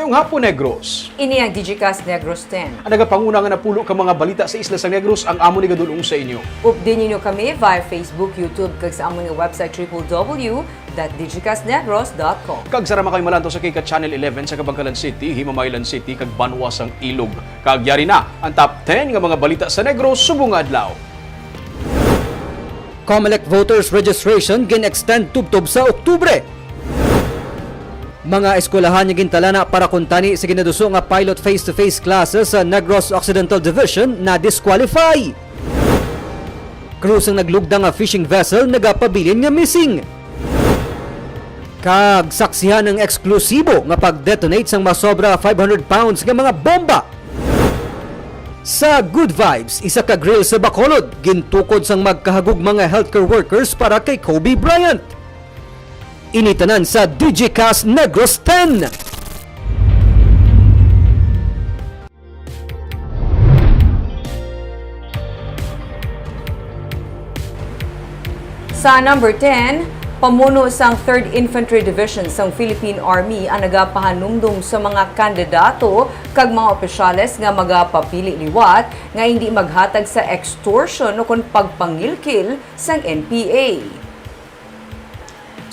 Mayong hapon, Negros. Ini ang Digicast Negros X. Ang nagapanguna nga napulo ka mga balita sa isla sa Negros ang amo ni gadulong sa inyo. Update niyo kami via Facebook, YouTube, kag sa among website www.digicastnegros.com. Kag sarama kayo malanto sa Kika Channel 11 sa Kabangkalan City, Himamaylan City, kag Banwasang Ilog. Kag yari na ang top 10 nga mga balita sa Negros subong adlaw. COMELEC voters registration gin-extend tubtob sa Oktubre. Mga eskwelahan niya gintalana para kuntani sa ginaduso nga pilot face-to-face classes sa Negros Occidental Division na disqualify. Cruise ang naglugda nga fishing vessel nagapabilin nga missing. Kag saksihan ng eksklusibo nga pag-detonate sang masobra 500 pounds nga mga bomba. Sa Good Vibes, isa ka grill sa Bacolod, gintukod sang magkahagug mga healthcare workers para kay Kobe Bryant. Initanan sa Digicast Negros X. Sa number 10, pamuno sang 3rd Infantry Division sang Philippine Army ang nagapahanumdum sa mga kandidato kag mga opisyales nga magapapili liwat nga hindi maghatag sa extortion o kon pagpangilkil sang NPA.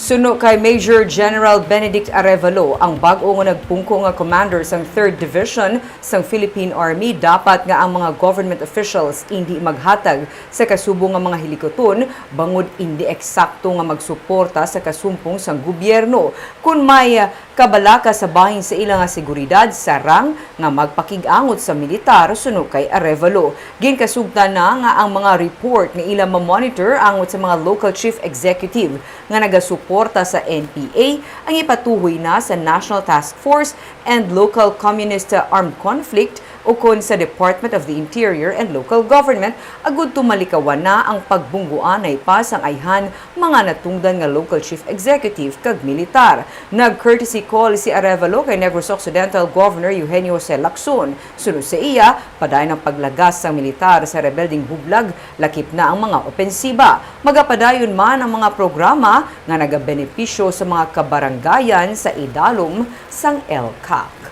Suno kay Major General Benedict Arevalo, ang bag-o nga nagpungko nga commander sang 3rd Division sang Philippine Army, dapat nga ang mga government officials hindi maghatag sa kasubong nga mga hilikoton bangod hindi eksakto nga magsuporta sa kasumpong sang gobyerno. Kung may kabalaka sa bahin sa ilang nga seguridad, sarang nga magpakig-angot sa militar suno kay Arevalo. Ginkasugtan na nga ang mga report nga ilang ma-monitor angot sa mga local chief executive nga nagasuporta sa NPA ang ipatuhoy na sa National Task Force and Local Communist Armed Conflict o kon sa Department of the Interior and Local Government agud tumalikawan na ang pagbungguan ay pasang ayhan mga natungdan nga local chief executive kag militar. Nag-courtesy call si Arevalo kay Negros Occidental Governor Eugenio Jose Lacson. Sunod sa iya, padayon ang paglagas sang militar sa rebelding hublag, lakip na ang mga opensiba. Magapadayon man ang mga programa nga nagabenepisyo sa mga kabarangayan sa idalom sang LCAC.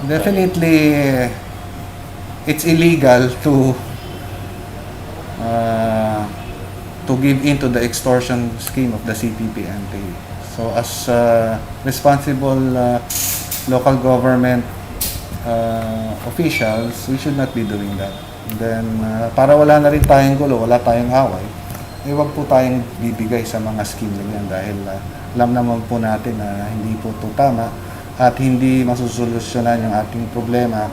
Definitely, it's illegal to give into the extortion scheme of the CPP-NT. So, as responsible local government officials, we should not be doing that. Then, para wala na rin tayong gulo, wala tayong away, huwag po tayong bibigay sa mga scheme na yan dahil alam naman po natin na hindi po ito tama at hindi masusolusyonan yung ating problema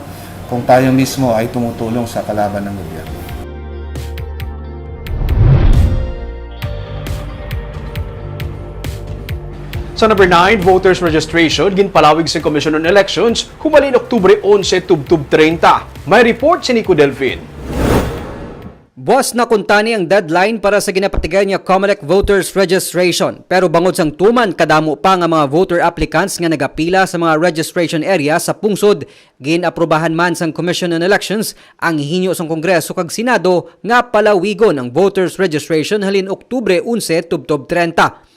kung tayo mismo ay tumutulong sa kalaban ng gobyerno. Sa number 9, voters registration ginpalawig sa Commission on Elections humalin Oktubre 11 tubtub 30. May report si Nico Delfin. Buwas na kuntani ang deadline para sa ginapatigay niya COMELEC voters registration. Pero bangod sang tuman, kadamo pa nga mga voter applicants nga nagapila sa mga registration area sa pungsod. Ginaprobahan man sang Commission on Elections ang hinyo sang Kongreso kag Senado nga palawigon ang voters registration halin Oktubre 11 tubtob 30.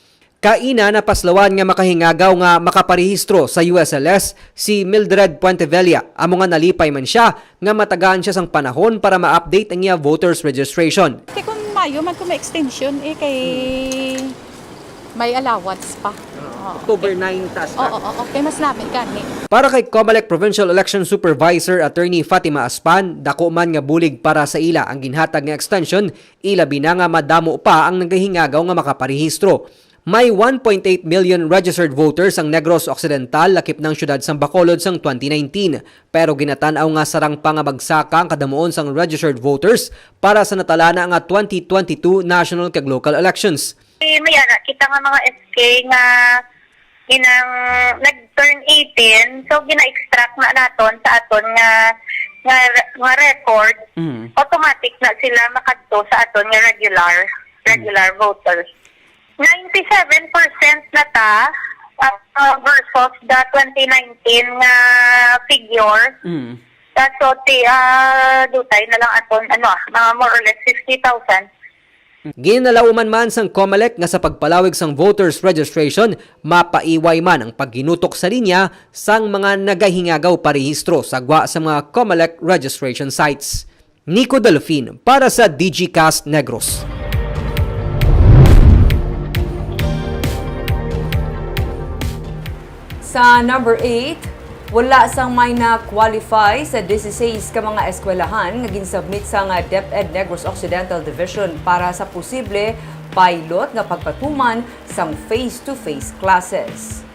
Kaina na paslawan nga makahingagaw nga makaparehistro sa USLS si Mildred Puentevilla. Amo nga nalipay man siya nga matagaan siya sang panahon para ma-update ang iya voters registration. Kaya kung Mayo man kung may extension kay may allowance pa. October 9 tas. Oo, okay, mas namin kani. Para kay COMELEC Provincial Election Supervisor Attorney Fatima Aspan, dako man nga bulig para sa ila ang ginhatag nga extension, ilabi na nga madamo pa ang nagahingagaw nga makaparehistro. May 1.8 million registered voters ang Negros Occidental, lakip ng syudad sang Bacolod sang 2019. Pero ginatanaw nga sarang pangabagsaka ang kadamuon sang registered voters para sa natalana nga 2022 national kag local elections. Maya na, kita nga mga SK nga inang nag-turn 18, so gina-extract na naton sa aton nga record, automatic na sila makadto sa aton nga regular voters. 97% na ta versus the 2019 nga figure. So, dutay na lang aton, mga more or less 50,000. Ginalauman man sang COMELEC nga sa pagpalawig sang voters registration, mapaiway man ang pagginutok sa linya sang mga nagahingagaw parehistro sa gwa sa mga COMELEC registration sites. Nico Delfin para sa Digicast Negros. Sa number 8, wala sang may na-qualify sa 16 ka mga eskwelahan nga ginsubmit sa nga DepEd Negros Occidental Division para sa posible pilot nga pagpatuman sang face-to-face classes.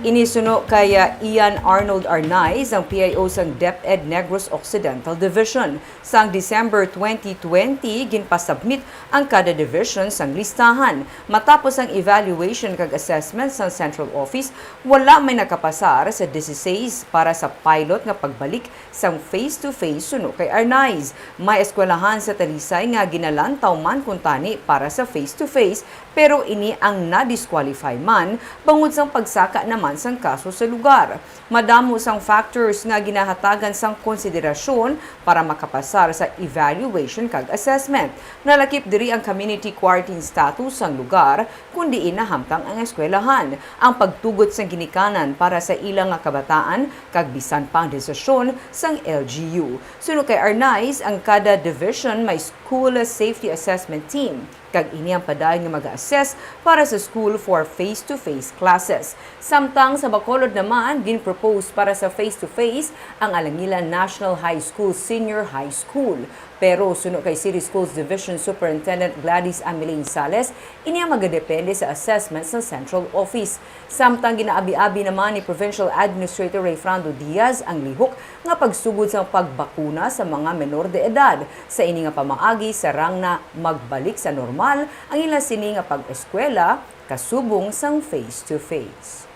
Inisuno kay Ian Arnold Arnaiz, ang PIO sang DepEd Negros Occidental Division. Sang December 2020, ginpasubmit ang kada division sang listahan. Matapos ang evaluation kag assessment sang Central Office, wala may nakapasar sa 16 para sa pilot nga pagbalik sang face-to-face suno kay Arnaiz. May eskwelahan sa Talisay nga ginalantaw man kuntani para sa face-to-face, pero ini ang na-disqualify man bangod sang pagsaka naman sang kaso sa lugar. Madamo sang factors nga ginahatagan sang konsiderasyon para makapasar sa evaluation kag assessment. Nalakip diri ang community quarantine status sang lugar kundi inahamtang ang eskwelahan, ang pagtugot sang ginikanan para sa ilang nga kabataan kag bisan pang desisyon sang LGU. Suno kay Arnaiz, ang kada division may school safety assessment team kag ini ang padayon nga mag-assess para sa school for face-to-face classes. Samtang sa Bacolod naman, gin-propose para sa face-to-face ang Alangilan National High School Senior High School. Pero suno kay City Schools Division Superintendent Gladys Ameline Sales, ini ang magadepende sa assessment sa Central Office. Samtang ginaabi-abi naman ni Provincial Administrator Rayfrando Diaz ang lihok nga pagsugod sa pagbakuna sa mga menor de edad. Sa ini nga pamaagi, sarang na magbalik sa normal ang ilang sini nga pag-eskwela kasubong sang face-to-face.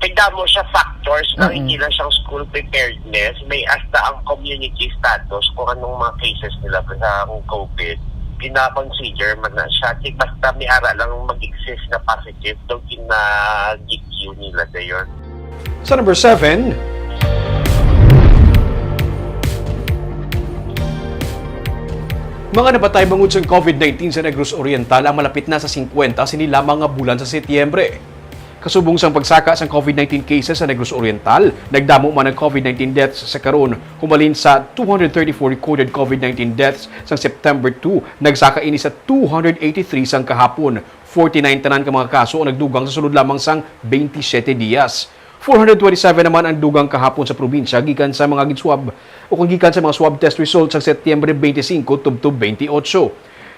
Tignan mo siya factors na hindi lang siyang school preparedness, may hasta ang community status kung anong mga cases nila sa COVID. Pinakonsider man na siya, basta may ara lang mag-exist na positive, daw gina-GQ nila dayon. Sa number 7, mga nabatay bangod sa COVID-19 sa Negros Oriental ang malapit na sa 50 sini lamang nga bulan sa Setyembre. Kasubong sang pagsaka sa COVID-19 cases sa Negros Oriental, nagdamo man ang COVID-19 deaths sa karon, humalin sa 234 recorded COVID-19 deaths sa September 2, nagsaka ini sa 283 sang kahapon. 49 tanan ka mga kaso ang nagdugang sa sulod lamang sang 27 dias. 427 naman ang dugang kahapon sa probinsya gikan sa mga ginswab o kung gikan sa mga swab test results sa Setyembre 25 tubtob 28.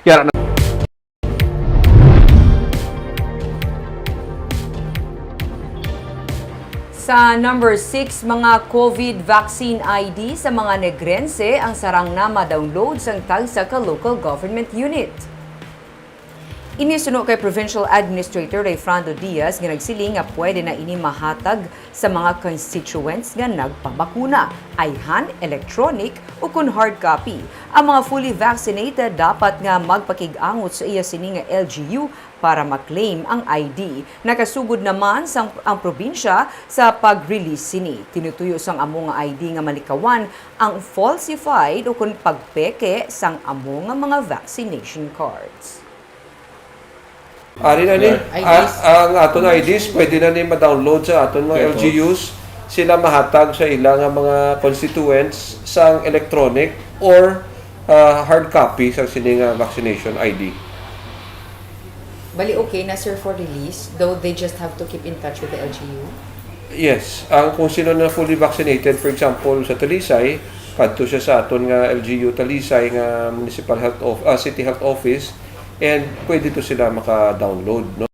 Yara na Sa number 6, mga COVID vaccine ID sa mga negrense ang sarang na ma-download sang tagsa ka local government unit. Inisuno kay Provincial Administrator Rayfrando Diaz nga nagsiling nga pwede na ini mahatag sa mga constituents nga nagpabakuna, ayhan, electronic o kun hard copy. Ang mga fully vaccinated dapat nga magpakig-angot sa iya sini nga LGU para maklaim ang ID. Nakasugod naman ang probinsya sa pag-release sini. Tinutuyo sang amo nga ID nga malikawan ang falsified o kun pagpeke sang amo nga mga vaccination cards. Ari na ni, ang aton IDs pwede na ni ma-download sa aton mga LGUs. Sila mahatag sa ilang mga constituents sang electronic or hard copy sa sining vaccination ID. Bali okay na sir for release, though they just have to keep in touch with the LGU? Yes, ang kung sino na fully vaccinated, for example sa Talisay, kadto siya sa aton nga LGU Talisay nga Municipal Health City Health Office, and pwede to sila maka-download, no?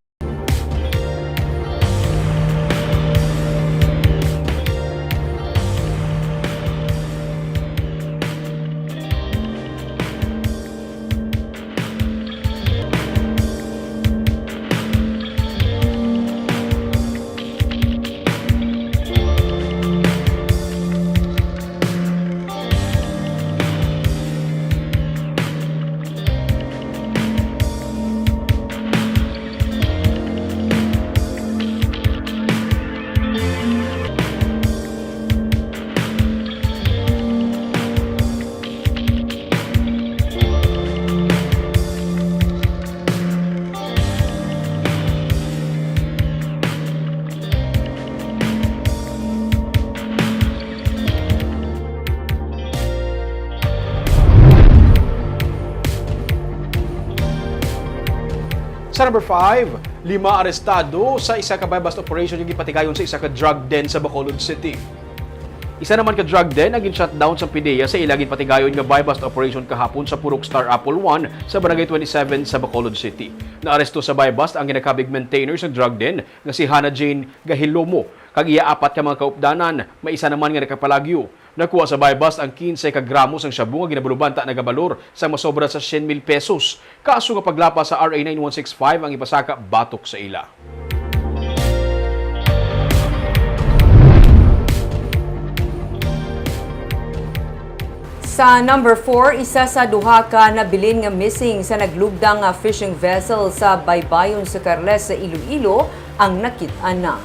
Sa number 5, 5 arestado sa isa ka buy-bust operation yung gipatigayon sa isa ka drug den sa Bacolod City. Isa naman ka drug den ang gin-shutdown sa PIDEA sa ilagin patigayon nga buy-bust operation kahapon sa Purok Star Apple 1 sa Barangay 27 sa Bacolod City. Naaresto sa buy-bust ang ginakabig maintainer sa drug den nga si Hannah Jane Gahilomo. Kag iya 4 ka mga kaupdanan, may isa naman nga nakapalagyo. Nakuha sa buy-bust ang 15 ka gramos ng shabu nga ginabulubanta na gabalor sa masobra sa 100,000 pesos. Kaso nga paglapa sa RA 9165 ang ipasaka batok sa ila. Sa number 4, isa sa duha ka nabilin nga missing sa naglugdang nga fishing vessel sa baybayon sa Carles sa Iloilo ang nakit-an na.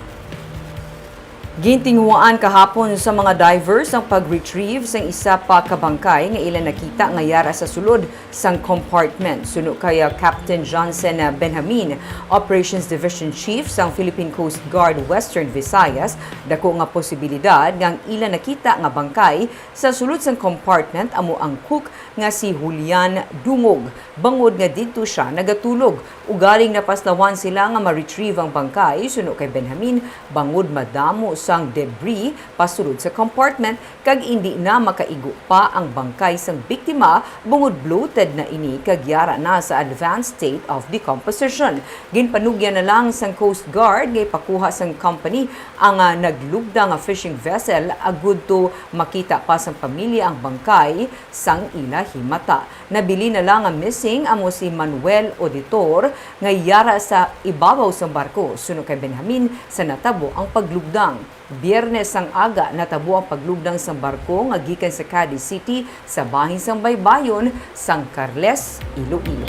Gintinguan kahapon sa mga divers ang pag-retrieve sa isa pa ka bangkay nga ilan nakita nga yara sa sulod sang compartment. Suno kaya Captain Johnson Benjamin, Operations Division Chief sang Philippine Coast Guard Western Visayas, dako nga posibilidad nga ang ilan nakita nga bangkay sa sulod sang compartment amo ang cook nga si Julian Dungog. Bangod nga didto siya nagatulog. Ugaling napaslawan sila nga ma-retrieve ang bangkay suno kay Benjamin bangod madamo sang debris pasulod sa compartment kag hindi na makaigo pa ang bangkay sang biktima bungod bloated na ini kag yara na sa advanced state of decomposition. Ginpanugyan na lang sang Coast Guard nga ipakuha sang company ang naglugda nga fishing vessel agud to makita pa sang pamilya ang bangkay sang ila himata. Nabili na lang ang missing amo si Manuel Auditor nga yara sa ibabaw sang barko suno kay Benjamin sa natabo ang paglugdang. Biyernes ang aga natabo ang paglugdang sang barko nga gikan sa Cadiz City sa bahin sang baybayon sang Carles, Iloilo.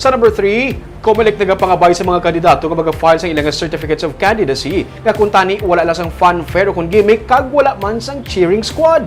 Sa number 3, Comelec nagapangabay sa mga kandidato nga mag-file sa ilang certificates of candidacy nga kung tani wala lang sang fanfare o kung gimmick kag wala man sang cheering squad.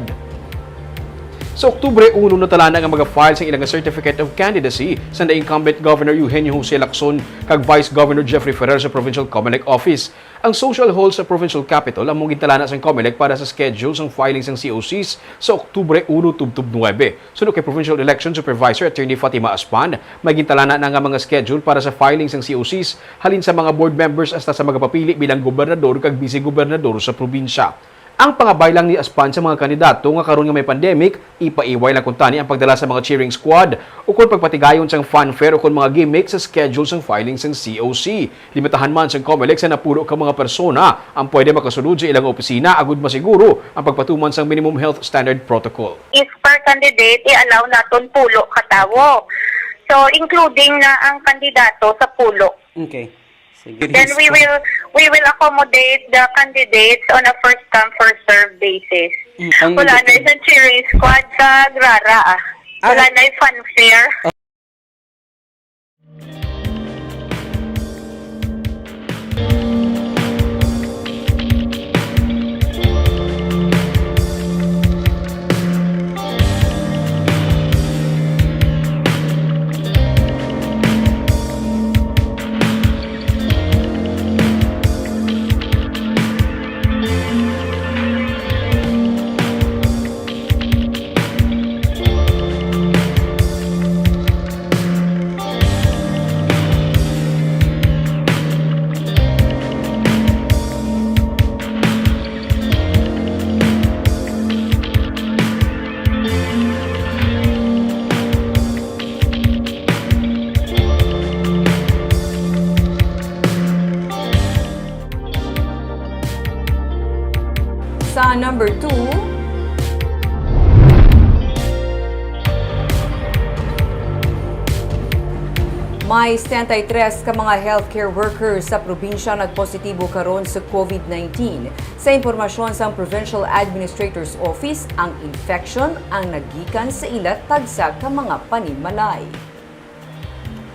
Sa Oktubre 1 natalana nga mag-file sa ilang certificate of candidacy sa incumbent Governor Eugenio Jose Lacson kag Vice Governor Jeffrey Ferrer sa Provincial Comelec Office. Ang social hall sa Provincial Capital ang mong gintalana sa Comelec para sa schedule ng filings ng COCs sa Oktubre 1 tubtub 9. Sunod kay Provincial Election Supervisor Attorney Fatima Aspan, may gintalana na nga mga schedule para sa filings ng COCs halin sa mga board members hasta sa magpapili bilang gobernador kag vice-gobernador sa probinsya. Ang pangabay lang ni Aspan sa mga kandidato nga karon nga may pandemic, ipaiway lang kung tani ang pagdala sa mga cheering squad o kung pagpatigayon sang fanfare o kung mga gimmick sa schedule sang filings ng COC. Limitahan man sang Comelec sa napuro ka mga persona ang pwede makasulod sa ilang opisina agud masiguro ang pagpatuman sang minimum health standard protocol. If per candidate, i-allow naton pulo katawo. So, including na ang kandidato sa pulo. Okay. Sige. Then we will accommodate the candidates on a first come first serve basis. Wala na isang cheering squad sa Grara. Wala na yung fanfare. Sa number 2, may 73 ka mga healthcare workers sa probinsya nagpositibo karon sa COVID-19. Sa impormasyon sa Provincial Administrator's Office, ang infection ang nagikan sa ila tagsa ka mga panimalay.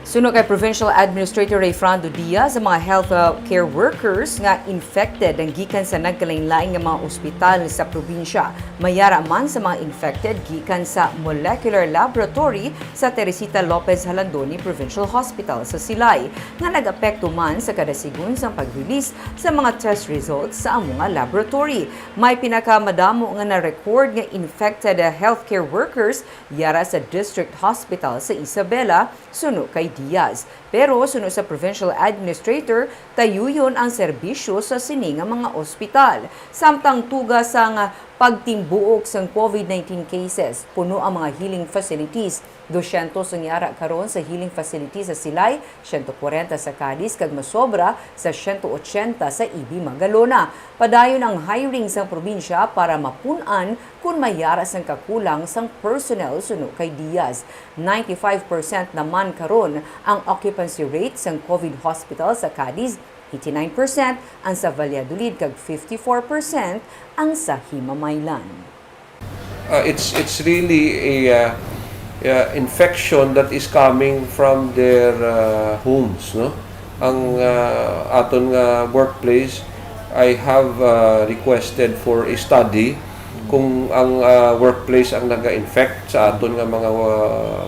Suno kay Provincial Administrator Rayfrando Diaz, sa mga health care workers nga infected ang gikan sa nagkalain-lain nga mga ospital sa probinsya. Mayara man sa mga infected gikan sa molecular laboratory sa Teresita Lopez Halandoni Provincial Hospital sa Silay nga nag-apekto man sa kada sigun sa pag-release sa mga test results sa among laboratory. May pinakamadamo nga na-record nga infected healthcare workers yara sa District Hospital sa Isabela, suno kay Diaz. Pero suno sa Provincial Administrator, tayuyon ang serbisyo sa sining nga mga ospital. Samtang tuga sa pagtimbuok sa COVID-19 cases, puno ang mga healing facilities. 200 ang yara karon sa healing facilities sa Silay, 140 sa Cadiz, kag masobra sa 180 sa Ibi Magalona. Padayon ang hiring sa probinsya para mapunan kung mayara sang kakulang sang personnel suno kay Diaz. 95% naman karon ang occupancy rate sang COVID hospital sa Cadiz, 89% ang sa Valladolid kag 54% ang sa Himamaylan. It's really a infection that is coming from their homes, no? Ang aton nga workplace, I have requested for a study kung ang workplace ang naga-infect sa aton nga mga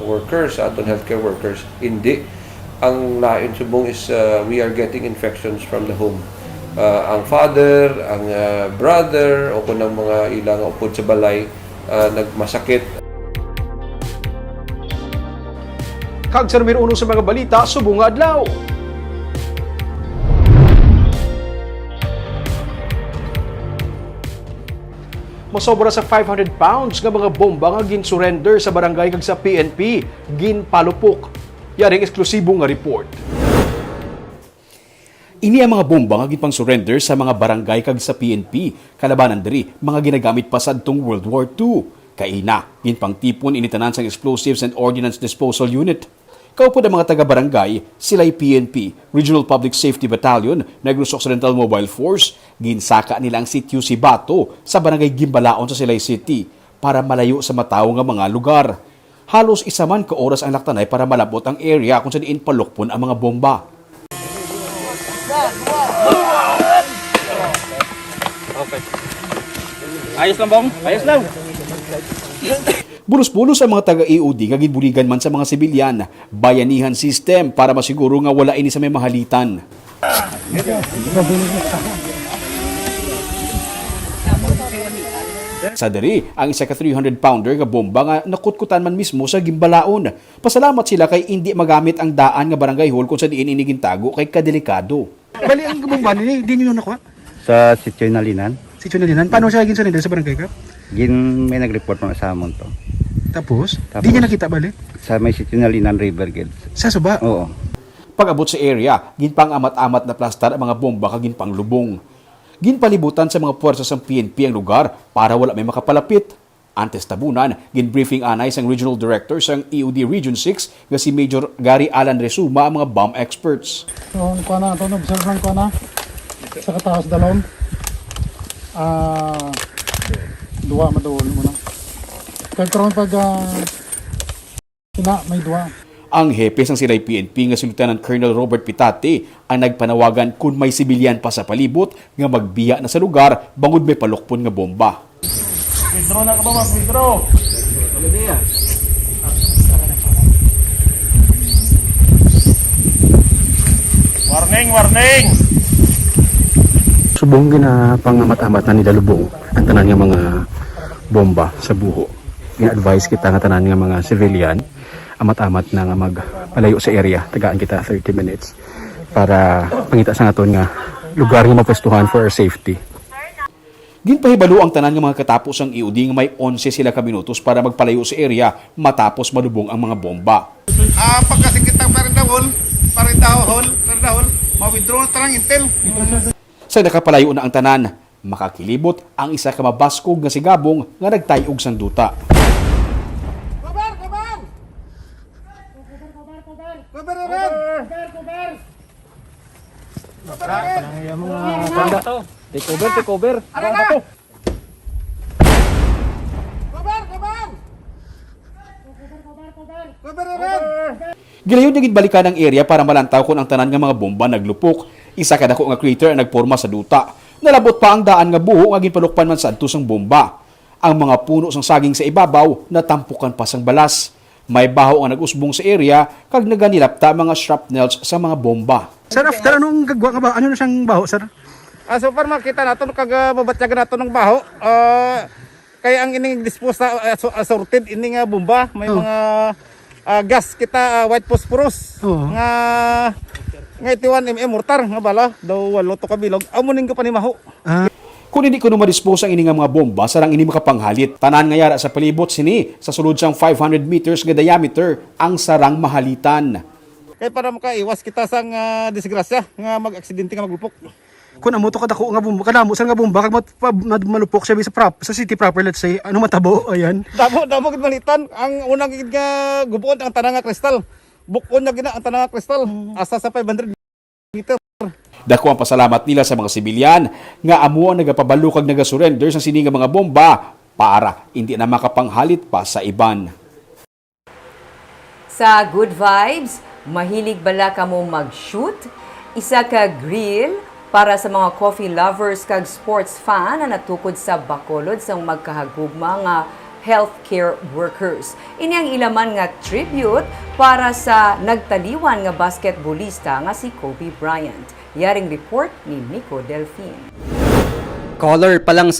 workers, sa aton healthcare workers. Hindi. Ang lain subong is we are getting infections from the home. Ang father, ang brother, o kung ang mga ilang upod sa balay nagmasakit. Kag sa numero 1 sa mga balita, subong nga adlaw. Masobra sa 500 pounds nga mga bomba nga gin-surrender sa barangay kag sa PNP, ginpalupok. Yaring eksklusibo nga report. Ini ang mga bomba nga ginpang surrender sa mga barangay kag sa PNP, kalabanan diri mga ginagamit pa sadtong World War II. Kaina, ginpang tipon initanan sang Explosives and Ordnance Disposal Unit. Kaupod ang mga taga-barangay, sila'y PNP, Regional Public Safety Battalion, Negros Occidental Mobile Force, ginsaka nilang sityo si Bato sa barangay Gimbalaon sa Silay City para malayo sa mataw nga mga lugar. Halos isa man ka oras ang laktanay para malabot ang area kung saan diin palukpon ang mga bomba. Okay. Ayos lang bong? Ayos lang. Bulos-bulos ang mga taga-EOD nga ginbuligan man sa mga sibilyan, bayanihan system para masiguro nga wala ini sa may mahalitan. Sa diri, ang isa ka 300-pounder nga bomba nga nakutkutan man mismo sa Gimbalaon. Pasalamat sila kay hindi magamit ang daan nga barangay hall kung sa diin inigintago kay kadelikado. Bali, ang bomba nila, di nyo nakuha? Sa sityo Nalinan. Sityo Nalinan? Paano siya ginsunod sa barangay ka? May nag-report mga sa amon to. Tapos, di niya nakita bali? Sa may sityo Nalinan River Gate. Sa suba? Oo. Pag-abot sa area, ginpang amat-amat na plastar ang mga bomba kag ginpang lubong. Ginpalibutan sa mga puwersa sa PNP ang lugar para wala may makapalapit. Antes tabunan, ginbriefing anay sang Regional Director sang EOD Region 6 nga si Major Gary Alan Resuma ang mga bomb experts. So, kuha na ito, observe ko na sa kataas dalon. Dua maduol mo na. Kaya karoon pag may dua. Ang hepe sang sila'y PNP nga si Lieutenant Colonel Robert Pitate ang nagpanawagan kung may sibilyan pa sa palibot nga magbiya na sa lugar bangod may palukpon nga bomba. Withdraw na ka ba? Withdraw! Warning! Warning! Subong ginapangamat-amat na nilalubong ang tanan nga mga bomba sa buho. Gina-advise kita nga tanan nga mga civilian amat-amat na nga magpalayo sa area. Tagaan kita 30 minutes para pangita sa naton nga lugar nga mapwestuhan for our safety. Ginpahibalo ang tanan ng mga katapos ang EOD nga may 11 sila ka minutos para magpalayo sa area matapos malubong ang mga bomba. Pagkasikit ng parindahol, ma-withdraw na tanang intel. Sa nakapalayo na ang tanan, makakilibot ang isa ka mabaskog nga sigabong nga nagtayog sang duta. Take over. Gilayon niya balikan ang area para malantaw kung ang tanan nga mga bomba naglupok. Isa ka dako nga crater ang nagporma sa duta. Nalabot pa ang daan nga buho nga ginpalukpan man sa adto sang bomba. Ang mga puno sang saging sa ibabaw natampukan pa sang balas. May baho nga nag-usbong sa area kag naganilapta mga shrapnels sa mga bomba. Sir, after anong gagwa ka ba? Ano na siyang baho, sir? So far makita nato kag mabatyagan nato ng baho. Kaya ang ining dispose na assorted ining bomba, may mga gas kita white phosphorus nga 81 mm mortar nga bala daw walo to kabilog. Amo ning kapanimaho. Kung hindi ko ma-dispose ang ini nga mga bomba, sarang ini makapanghalit. Tanan nga yara sa palibot sini sa sulod sang 500 meters nga diameter ang sarang mahalitan. Kaya para makaiwas kita sang disgrasya nga mag-aksidente nga maglupok. Kung amo to kadako nga bomba, kadamo sir nga bomba kag malupok siya sa city proper, let's say, ano matabo, ayan. Damo gid malitan ang unang gid nga gubuon ang tanang nga kristal. Bukon na gina ang tanang nga kristal asa sa 500 meter. Dako ang pasalamat nila sa mga sibilyan nga amo ang nagapabalo kag nagasurrender sa sini nga mga bomba para hindi na makapanghalit pa sa iban. Sa Good Vibes, mahilig bala ka mo mag-shoot? Isa ka grill para sa mga coffee lovers kag sports fan na natukod sa Bacolod sang magkahagugma nga healthcare workers. Ini ang ilaman nga tribute para sa nagtaliwan nga basketballista nga si Kobe Bryant. Yaring report ni Nico Delfin. Caller pa lang sa